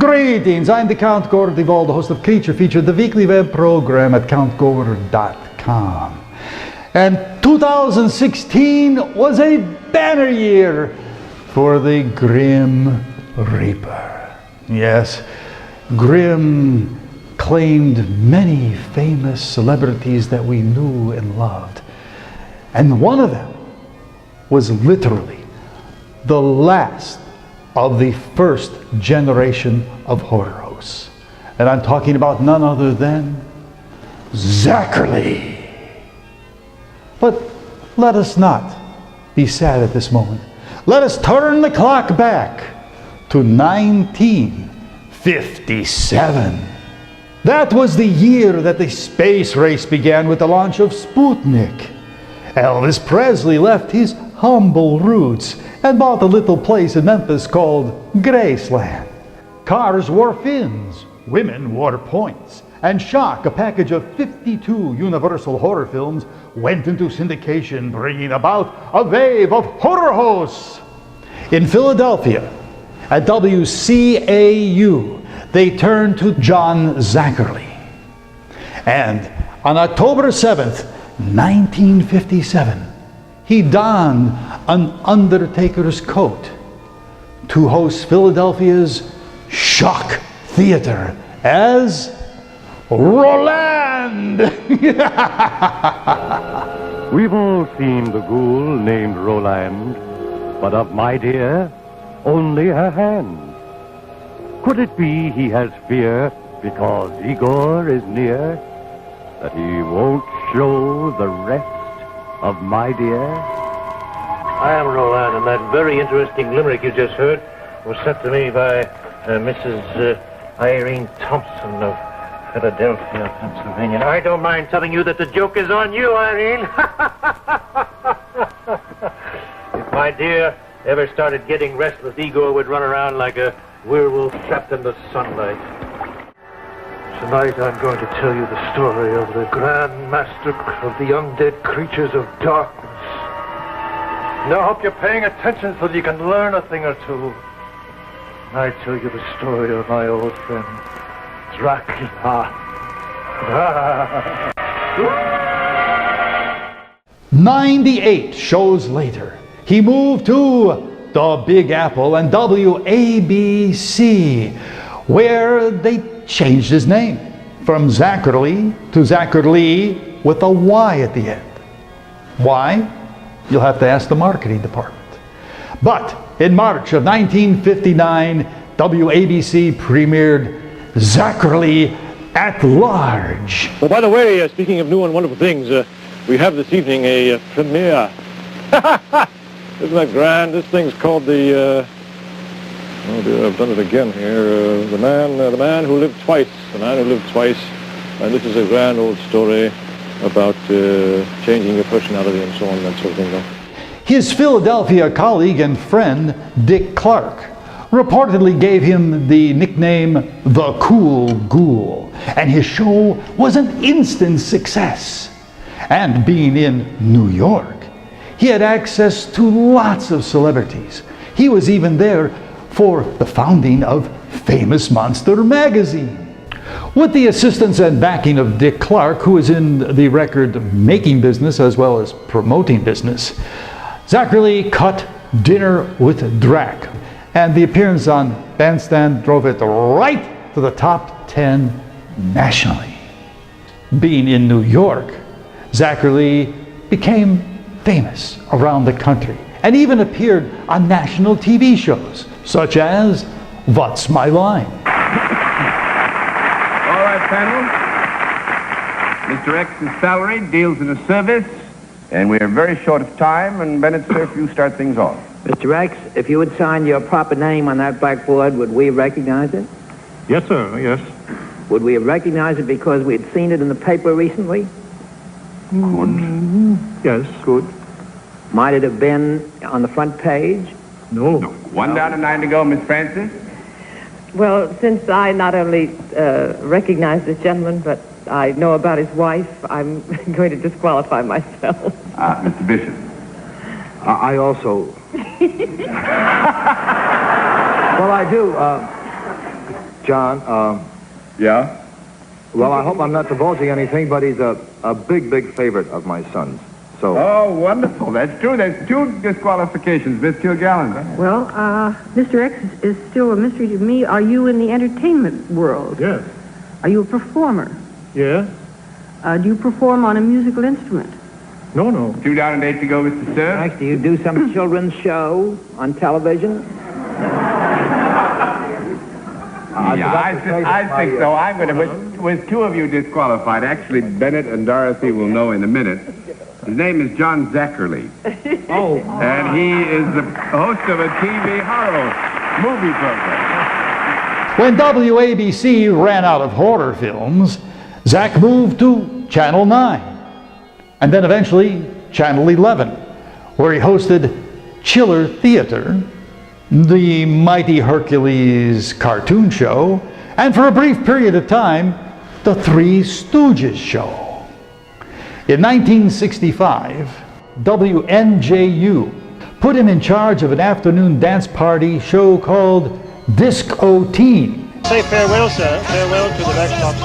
Greetings, I'm the Count Gore Duvall, the host of Creature Feature, the weekly web program at countgore.com. And 2016 was a banner year for the Grim Reaper. Yes, Grim claimed many famous celebrities that we knew and loved. And one of them was literally the last of the first generation of horror hosts. And I'm talking about none other than Zacherle. But let us not be sad at this moment. Let us turn the clock back to 1957. That was the year that the space race began with the launch of Sputnik. Elvis Presley left his humble roots and bought a little place in Memphis called Graceland. Cars wore fins, women wore points, and Shock, a package of 52 Universal horror films, went into syndication, bringing about a wave of horror hosts. In Philadelphia, at WCAU, they turned to John Zacherle. And on October 7th, 1957, he donned an undertaker's coat to host Philadelphia's Shock Theater as Roland. We've all seen the ghoul named Roland, but of my dear, only her hand. Could it be he has fear because Igor is near, that he won't show the rest of my dear? I am Roland, and that very interesting limerick you just heard was sent to me by Mrs. Irene Thompson of Philadelphia, Pennsylvania. I don't mind telling you that the joke is on you, Irene. If my dear ever started getting restless, Igor would run around like a werewolf trapped in the sunlight. Tonight I'm going to tell you the story of the Grand Master of the undead creatures of darkness. Now I hope you're paying attention so that you can learn a thing or two. I tell you the story of my old friend, Dracula. 98 shows later, he moved to the Big Apple and WABC, where they changed his name from Zacherle to Zacherle with a Y at the end. Why? You'll have to ask the marketing department. But in March of 1959, WABC premiered Zacherle at Large. Well, by the way, speaking of new and wonderful things, we have this evening a premiere. Isn't that grand? This thing's called the, oh dear, I've done it again here. The man who lived twice. The man who lived twice. And this is a grand old story about changing your personality and so on, that sort of thing. His Philadelphia colleague and friend, Dick Clark, reportedly gave him the nickname the Cool Ghoul, and his show was an instant success. And being in New York, he had access to lots of celebrities. He was even there for the founding of Famous Monster magazine. With the assistance and backing of Dick Clark, who is in the record-making business as well as promoting business, Zacherle cut Dinner with Drac, and the appearance on Bandstand drove it right to the top 10 nationally. Being in New York, Zacherle became famous around the country and even appeared on national TV shows, such as What's My Line? All right, panel. Mr. X's salary, deals in a service, and we are very short of time, and Bennett, sir, if you start things off. Mr. X, if you would sign your proper name on that blackboard, would we recognize it? Yes, sir, yes. Would we have recognized it because we had seen it in the paper recently? Good. Yes. Good. Might it have been on the front page? No. One down and 9 to go, Miss Francis. Well, since I not only recognize this gentleman, but I know about his wife, I'm going to disqualify myself. Mr. Bishop. I also... Well, I do. John, Yeah? well, I hope I'm not divulging anything, but he's a big, big favorite of my son's. So, Oh, wonderful. That's true. There's 2 disqualifications, Miss Kilgallen. Well, Mr. X is still a mystery to me. Are you in the entertainment world? Yes. Are you a performer? Yeah? Do you perform on a musical instrument? No. 2 down and 8 to go, Mr. Sir. Max, do you do some children's show on television? I think so. I'm going to, with 2 of you disqualified, actually Bennett and Dorothy will know in a minute. His name is John Zacherle. Oh. And he is the host of a TV horror movie program. When WABC ran out of horror films, Zach moved to Channel 9, and then eventually Channel 11, where he hosted Chiller Theater, the Mighty Hercules cartoon show, and for a brief period of time, the Three Stooges show. In 1965, WNJU put him in charge of an afternoon dance party show called Disco Teen. Say farewell, sir. Farewell to the backstop,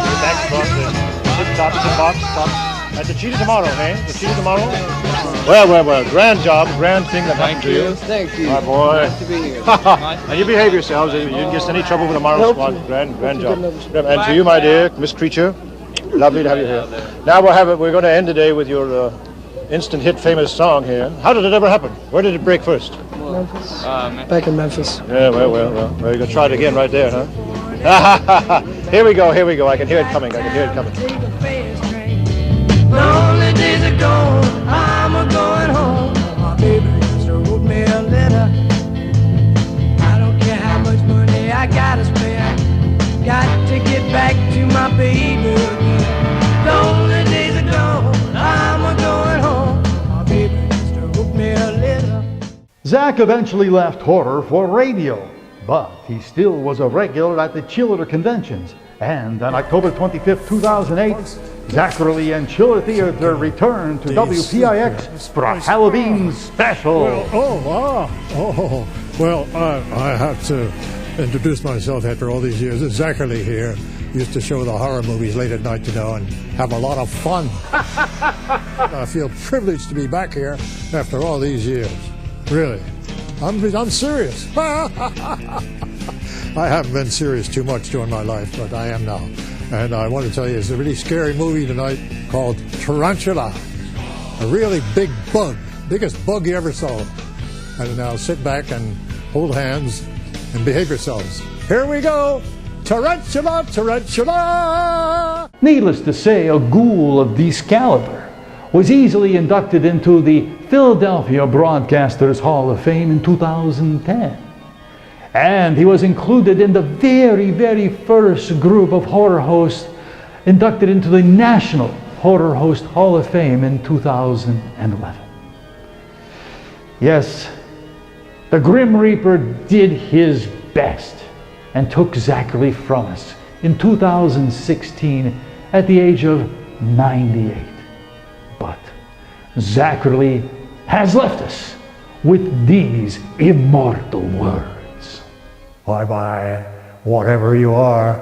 tops. At the cheetah tomorrow, eh? The cheetah tomorrow? Well. Grand job, grand thing that happened to you. Thank you. My boy. Nice to be here. And you behave yourselves. You didn't get us any trouble with the Morrow Squad. Grand job. And to you, my dear Miss Creature, lovely to have you here. Now we're going to end the day with your instant hit famous song here. How did it ever happen? Where did it break first? Memphis. Back in Memphis. Yeah, well, you're going to try it again right there, huh? Here we go. I can hear it coming. Lonely days are gone, I'm a-going home. My baby just wrote me a letter. I don't care how much money I gotta spend. Got to get back to my baby again. Lonely days are gone, I'm a-going home. My baby just wrote me a letter. Zach eventually left horror for radio, but he still was a regular at the Chiller conventions. And on October 25th, 2008, Zacherle and Chiller Theater returned to WPIX for a Halloween special. Well, I have to introduce myself after all these years. It's Zacherle here. Used to show the horror movies late at night, and have a lot of fun. I feel privileged to be back here after all these years. Really. I'm serious. I haven't been serious too much during my life, but I am now. And I want to tell you, it's a really scary movie tonight called Tarantula. A really big bug, biggest bug you ever saw. And now sit back and hold hands and behave yourselves. Here we go. Tarantula, tarantula! Needless to say, a ghoul of this caliber was easily inducted into the Philadelphia Broadcasters Hall of Fame in 2010. And he was included in the very, very first group of horror hosts inducted into the National Horror Host Hall of Fame in 2011. Yes, the Grim Reaper did his best and took Zacherle from us in 2016 at the age of 98. But Zacherle has left us with these immortal words. Bye-bye, whatever you are.